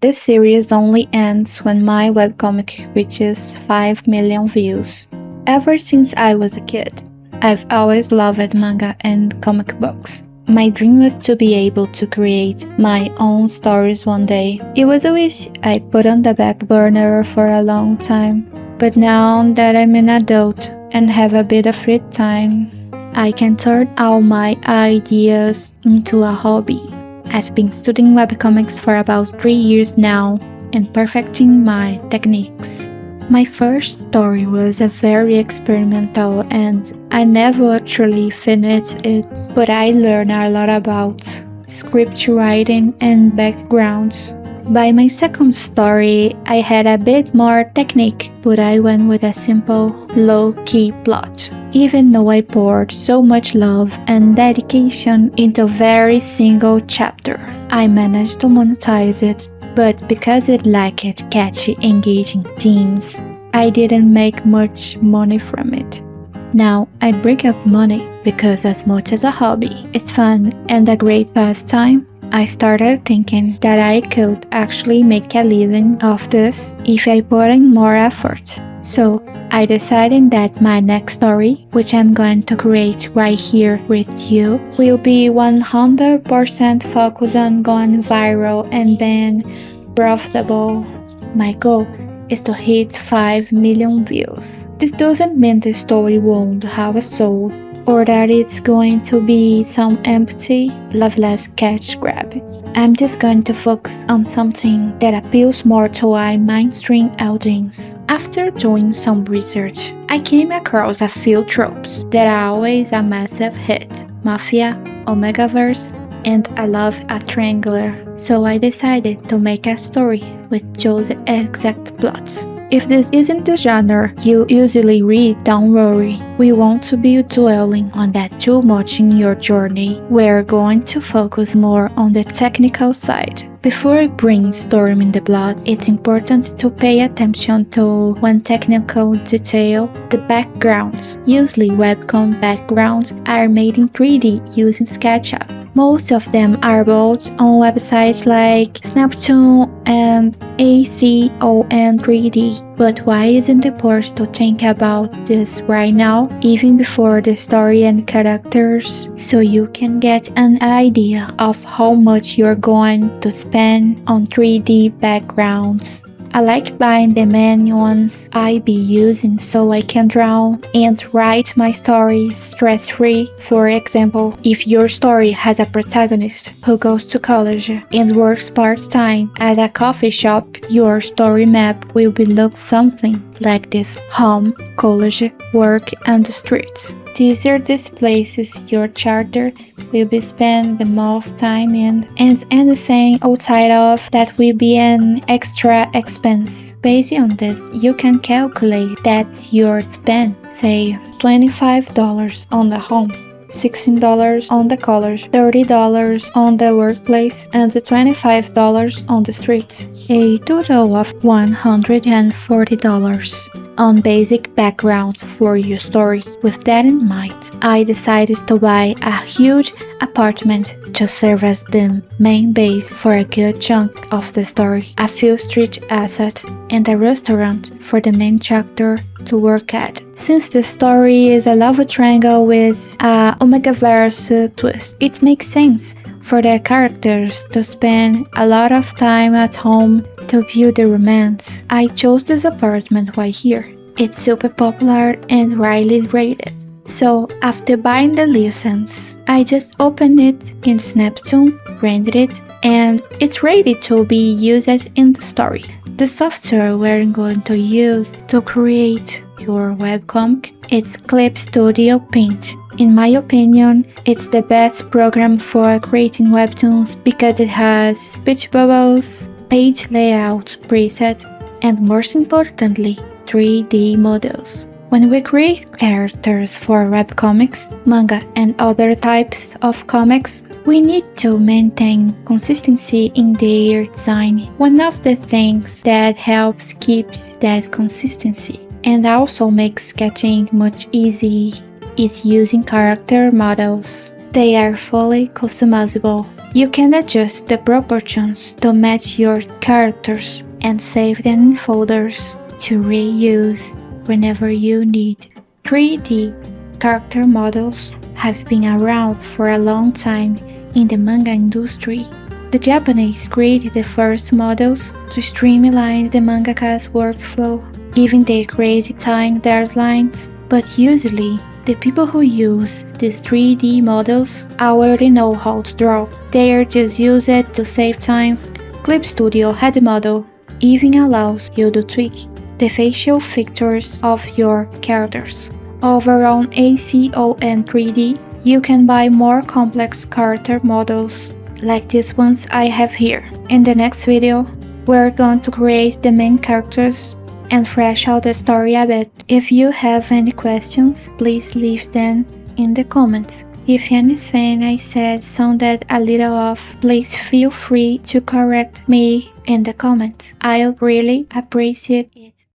This series only ends when my webcomic reaches 5 million views. Ever since I was a kid, I've always loved manga and comic books. My dream was to be able to create my own stories one day. It was a wish I put on the back burner for a long time. But now that I'm an adult and have a bit of free time, I can turn all my ideas into a hobby. I've been studying webcomics for about 3 years now and perfecting my techniques. My first story was a very experimental and I never actually finished it, but I learned a lot about script writing and backgrounds. By my second story, I had a bit more technique, but I went with a simple, low-key plot. Even though I poured so much love and dedication into a very single chapter, I managed to monetize it, but because it lacked catchy, engaging themes, I didn't make much money from it. Now, I bring up money because as much as a hobby, it's fun and a great pastime, I started thinking that I could actually make a living off this if I put in more effort. So, I decided that my next story, which I'm going to create right here with you, will be 100% focused on going viral and being profitable. My goal is to hit 5 million views. This doesn't mean the story won't have a soul, or that it's going to be some empty, loveless cash grab. I'm just going to focus on something that appeals more to a mainstream audience. After doing some research, I came across a few tropes that are always a massive hit: mafia, omegaverse, and I love a triangular. So I decided to make a story with those exact plots. If this isn't the genre you usually read, don't worry. We won't be dwelling on that too much in your journey. We're going to focus more on the technical side. Before brainstorming the plot, it's important to pay attention to one technical detail: the backgrounds. Usually webcam backgrounds are made in 3D using SketchUp. Most of them are built on websites like Webtoon and ACON3D. But why isn't it important to think about this right now, even before the story and characters, so you can get an idea of how much you're going to spend on 3D backgrounds? I like buying the main ones I be using so I can draw and write my story stress-free. For example, if your story has a protagonist who goes to college and works part-time at a coffee shop, your story map will be look something like this: home, college, work, and the streets. These are the places your character will be spend the most time in, and anything outside of that will be an extra expense. Based on this, you can calculate that your spend, say $25 on the home, $16 on the college, $30 on the workplace, and $25 on the streets. A total of $140 on basic backgrounds for your story. With that in mind, I decided to buy a huge apartment to serve as the main base for a good chunk of the story, a few street assets, and a restaurant for the main chapter to work at. Since the story is a love triangle with a omegaverse twist, it makes sense for the characters to spend a lot of time at home to view the romance. I chose this apartment right here. It's super popular and highly rated. So after buying the license, I just opened it in Webtoon, rendered it, and it's ready to be used in the story. The software we're going to use to create your webcomic is Clip Studio Paint. In my opinion, it's the best program for creating webtoons because it has speech bubbles, page layout presets, and most importantly, 3D models. When we create characters for webcomics, manga, and other types of comics, we need to maintain consistency in their design. One of the things that helps keeps that consistency and also makes sketching much easier is using character models. They are fully customizable You can adjust the proportions to match your characters and save them in folders to reuse whenever you need. 3D character models have been around for a long time in the manga industry. The Japanese created the first models to streamline the mangaka's workflow, giving the crazy time deadlines, but usually the people who use these 3D models already know how to draw. They are just use it to save time. Clip Studio had a model, even allows you to tweak the facial features of your characters. Over on ACON 3D, you can buy more complex character models, like these ones I have here. In the next video, we're going to create the main characters and fresh out the story a bit. If you have any questions, please leave them in the comments. If anything I said sounded a little off, please feel free to correct me in the comments. I'll really appreciate it.